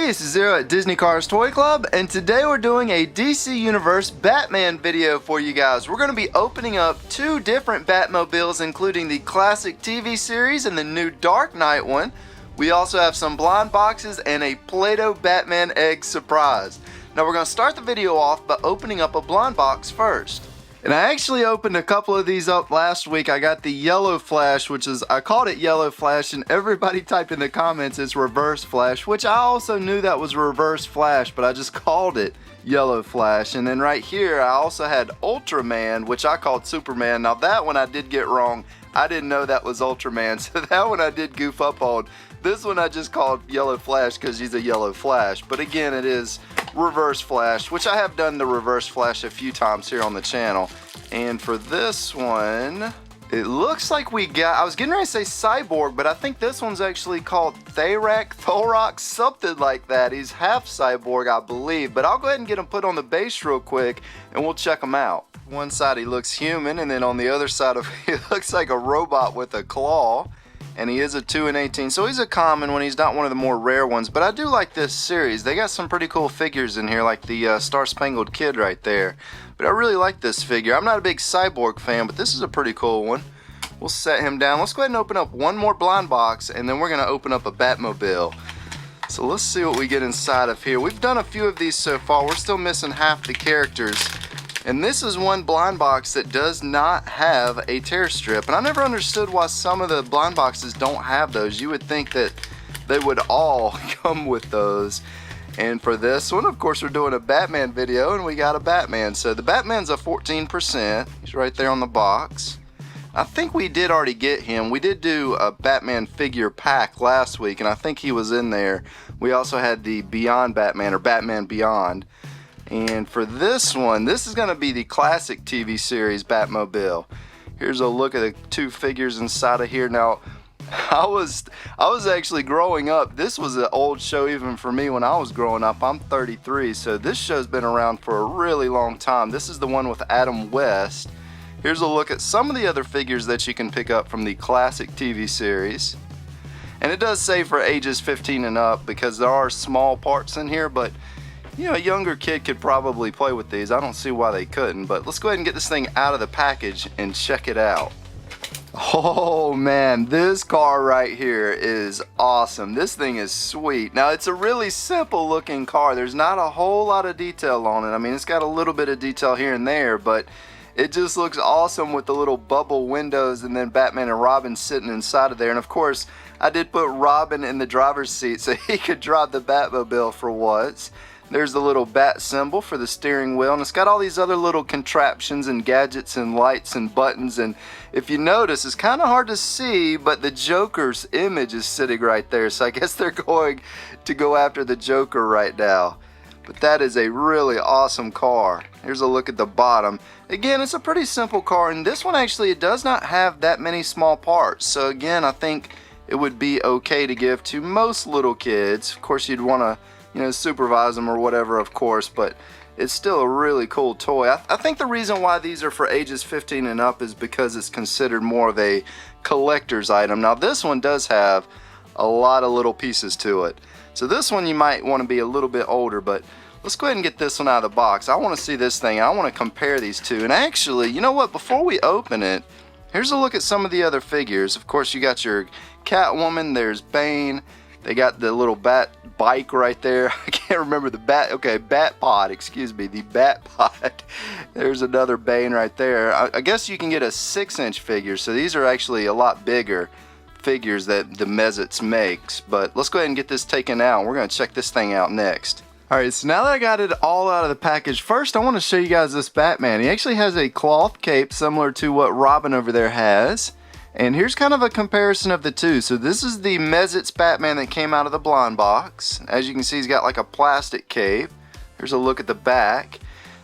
this is Zero at Disney Cars Toy Club, and today we're doing a DC Universe Batman video for you guys. We're going to be opening up two different Batmobiles, including the classic TV series and the new Dark Knight one. We also have some blind boxes and a Play-Doh Batman egg surprise. Now we're going to start the video off by opening up a blind box first. And I actually opened a couple of these up last week. I got the Yellow Flash, which is, I called it Yellow Flash, and everybody typed in the comments it's Reverse Flash, which I also knew that was Reverse Flash, but I just called it Yellow Flash. And then right here, I also had Ultraman, which I called Superman. Now that one I did get wrong. I didn't know that was Ultraman, so that one I did goof up on. This one I just called Yellow Flash because he's a Yellow Flash. But again, it is Reverse Flash, which I have done the Reverse Flash a few times here on the channel. And for this one, it looks like we got, I was getting ready to say Cyborg, but I think this one's actually called Thorax, something like that. He's half Cyborg, I believe. But I'll go ahead and get him put on the base real quick, and we'll check him out. One side he looks human, and then on the other side of he looks like a robot with a claw. And he is a 2 in 18, so he's a common one. He's not one of the more rare ones, but I do like this series. They got some pretty cool figures in here, like the Star Spangled Kid right there. But I really like this figure. I'm not a big Cyborg fan, but this is a pretty cool one. We'll set him down. Let's go ahead and open up one more blind box, and then we're going to open up a Batmobile. So let's see what we get inside of here. We've done a few of these so far. We're still missing half the characters. And this is one blind box that does not have a tear strip. And I never understood why some of the blind boxes don't have those. You would think that they would all come with those. And for this one, of course, we're doing a Batman video, and we got a Batman. So the Batman's a 14%. He's right there on the box. I think we did already get him. We did do a Batman figure pack last week, and I think he was in there. We also had the Beyond Batman, or Batman Beyond. And for this one, this is going to be the classic TV series Batmobile. Here's a look at the two figures inside of here. Now, I was actually growing up. This was an old show even for me when I was growing up. I'm 33, so this show's been around for a really long time. This is the one with Adam West. Here's a look at some of the other figures that you can pick up from the classic TV series. And it does say for ages 15 and up because there are small parts in here, but you know, a younger kid could probably play with these. I don't see why they couldn't, but let's go ahead and get this thing out of the package and check it out. Oh man, this car right here is awesome. This thing is sweet. Now, it's a really simple looking car. There's not a whole lot of detail on it. I mean, it's got a little bit of detail here and there, but it just looks awesome with the little bubble windows and then Batman and Robin sitting inside of there. And of course, I did put Robin in the driver's seat so he could drive the Batmobile for once. There's the little bat symbol for the steering wheel, and it's got all these other little contraptions and gadgets and lights and buttons. And if you notice, it's kind of hard to see, but the Joker's image is sitting right there, so I guess they're going to go after the Joker right now. But that is a really awesome car. Here's a look at the bottom. Again, it's a pretty simple car, and this one actually, it does not have that many small parts. So again, I think it would be okay to give to most little kids. Of course, you'd want to, you know, supervise them or whatever, of course, but it's still a really cool toy. I think the reason why these are for ages 15 and up is because it's considered more of a collector's item. Now, this one does have a lot of little pieces to it. So this one you might want to be a little bit older, but let's go ahead and get this one out of the box. I want to see this thing. I want to compare these two. And actually, you know what? Before we open it, here's a look at some of the other figures. Of course, you got your Catwoman. There's Bane. They got the little bat bike right there. I can't remember the bat. Okay, Batpod, excuse me, the Batpod. There's another Bane right there. I guess you can get a 6-inch figure, so these are actually a lot bigger figures that the Mezitz makes. But let's go ahead and get this taken out. We're going to check this thing out next. Alright, so now that I got it all out of the package, first I want to show you guys this Batman. He actually has a cloth cape similar to what Robin over there has. And here's kind of a comparison of the two. So this is the Mezitz Batman that came out of the blind box. As you can see, he's got like a plastic cape. Here's a look at the back.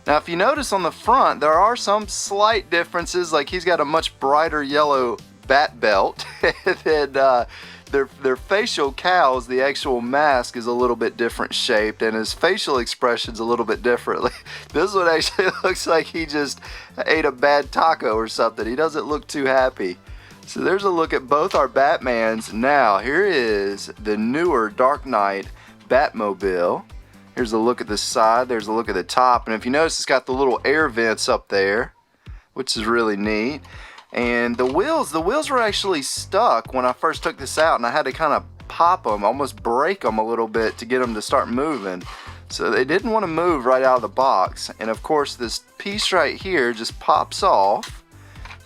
Now, if you notice on the front, there are some slight differences. Like he's got a much brighter yellow bat belt. And then their facial cowls, the actual mask is a little bit different shaped, and his facial expression's a little bit differently. This one actually looks like he just ate a bad taco or something. He doesn't look too happy. So there's a look at both our Batmans. Now, here is the newer Dark Knight Batmobile. Here's a look at the side, there's a look at the top, and if you notice it's got the little air vents up there, which is really neat. And the wheels were actually stuck when I first took this out, and I had to kind of pop them, almost break them a little bit to get them to start moving. So they didn't want to move right out of the box. And of course this piece right here just pops off.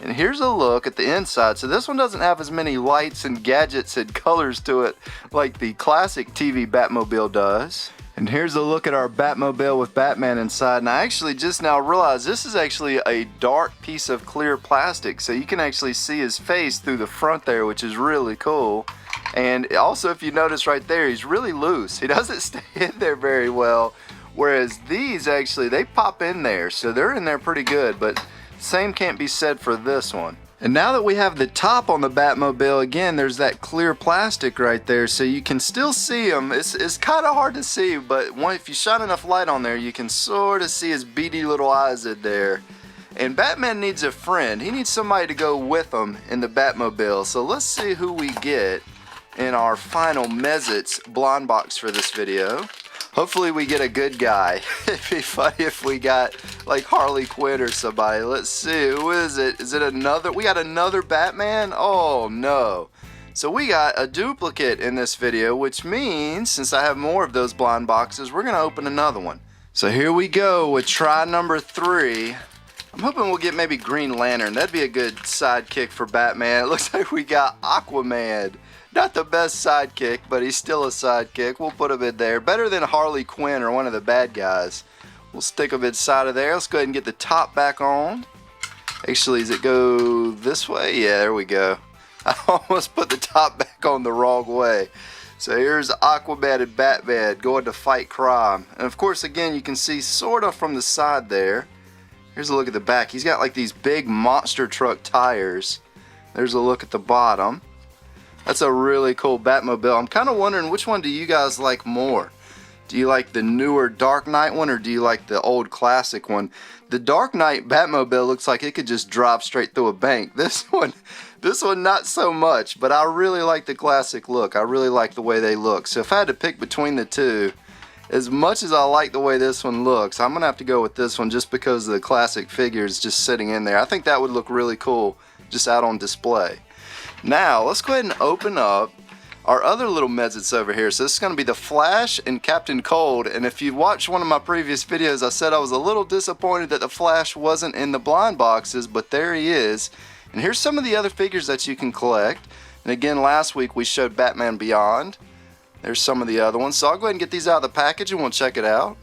And here's a look at the inside. So this one doesn't have as many lights and gadgets and colors to it like the classic TV Batmobile does. And here's a look at our Batmobile with Batman inside. And I actually just now realized this is actually a dark piece of clear plastic. So you can actually see his face through the front there, which is really cool. And also, if you notice right there, he's really loose. He doesn't stay in there very well. Whereas these actually, they pop in there. So they're in there pretty good. But same can't be said for this one. And now that we have the top on the Batmobile, again, there's that clear plastic right there, so you can still see him. It's kind of hard to see, but if you shine enough light on there, you can sort of see his beady little eyes in there. And Batman needs a friend. He needs somebody to go with him in the Batmobile. So let's see who we get in our final Mezitz blind box for this video. Hopefully we get a good guy. It'd be funny if we got like Harley Quinn or somebody. Let's see, who is it? Is it another? We got another Batman? Oh no. So we got a duplicate in this video, which means since I have more of those blind boxes, we're gonna open another one. So here we go with try number 3. I'm hoping we'll get maybe Green Lantern. That'd be a good sidekick for Batman. It looks like we got Aquaman. Not the best sidekick, but he's still a sidekick. We'll put him in there. Better than Harley Quinn or one of the bad guys. We'll stick him inside of there. Let's go ahead and get the top back on. Actually, does it go this way? Yeah, there we go. I almost put the top back on the wrong way. So here's Aquaman and Batman going to fight crime. And of course, again, you can see sort of from the side there. Here's a look at the back. He's got like these big monster truck tires. There's a look at the bottom. That's a really cool Batmobile. I'm kind of wondering, which one do you guys like more? Do you like the newer Dark Knight one, or do you like the old classic one? The Dark Knight Batmobile looks like it could just drive straight through a bank. This one not so much, but I really like the classic look. I really like the way they look. So if I had to pick between the two, as much as I like the way this one looks, I'm gonna have to go with this one just because of the classic figures just sitting in there. I think that would look really cool just out on display. Now, let's go ahead and open up our other little Mezitz over here. So this is going to be the Flash and Captain Cold. And if you watched one of my previous videos, I said I was a little disappointed that the Flash wasn't in the blind boxes, but there he is. And here's some of the other figures that you can collect. And again, last week we showed Batman Beyond. There's some of the other ones. So I'll go ahead and get these out of the package and we'll check it out.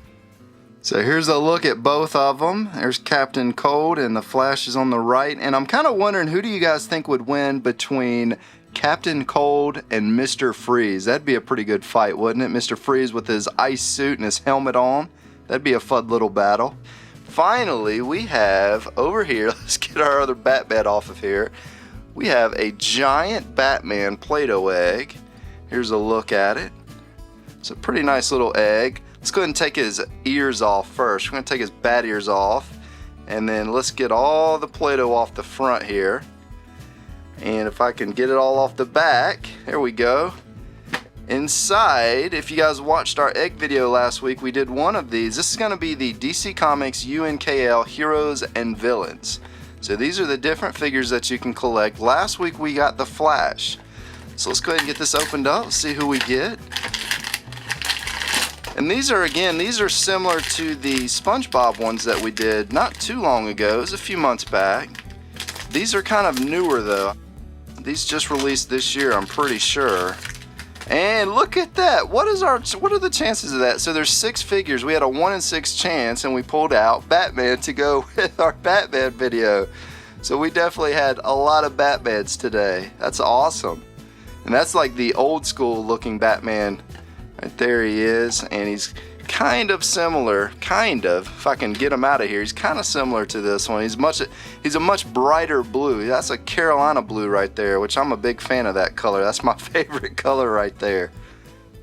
So here's a look at both of them. There's Captain Cold and the Flash is on the right. And I'm kind of wondering, who do you guys think would win between Captain Cold and Mr. Freeze? That'd be a pretty good fight, wouldn't it? Mr. Freeze with his ice suit and his helmet on. That'd be a fun little battle. Finally, we have over here, let's get our other Batman off of here. We have a giant Batman Play-Doh egg. Here's a look at it. It's a pretty nice little egg. Let's go ahead and take his ears off first. We're going to take his bat ears off. And then let's get all the Play-Doh off the front here. And if I can get it all off the back, there we go. Inside, if you guys watched our egg video last week, we did one of these. This is going to be the DC Comics UNKL Heroes and Villains. So these are the different figures that you can collect. Last week we got the Flash. So let's go ahead and get this opened up, see who we get. And these are similar to the SpongeBob ones that we did not too long ago. It was a few months back. These are kind of newer though. These just released this year, I'm pretty sure. And look at that. What are the chances of that? So there's 6 figures. We had a 1 in 6 chance, and we pulled out Batman to go with our Batman video. So we definitely had a lot of Batmans today. That's awesome. And that's like the old school looking Batman. Right there he is, and he's kind of similar, if I can get him out of here, he's kind of similar to this one. He's a much brighter blue. That's a Carolina blue right there, which I'm a big fan of that color. That's my favorite color right there.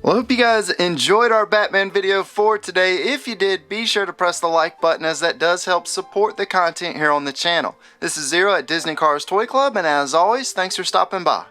Well, I hope you guys enjoyed our Batman video for today. If you did, be sure to press the like button, as that does help support the content here on the channel. This is Zero at Disney Cars Toy Club, and as always, thanks for stopping by.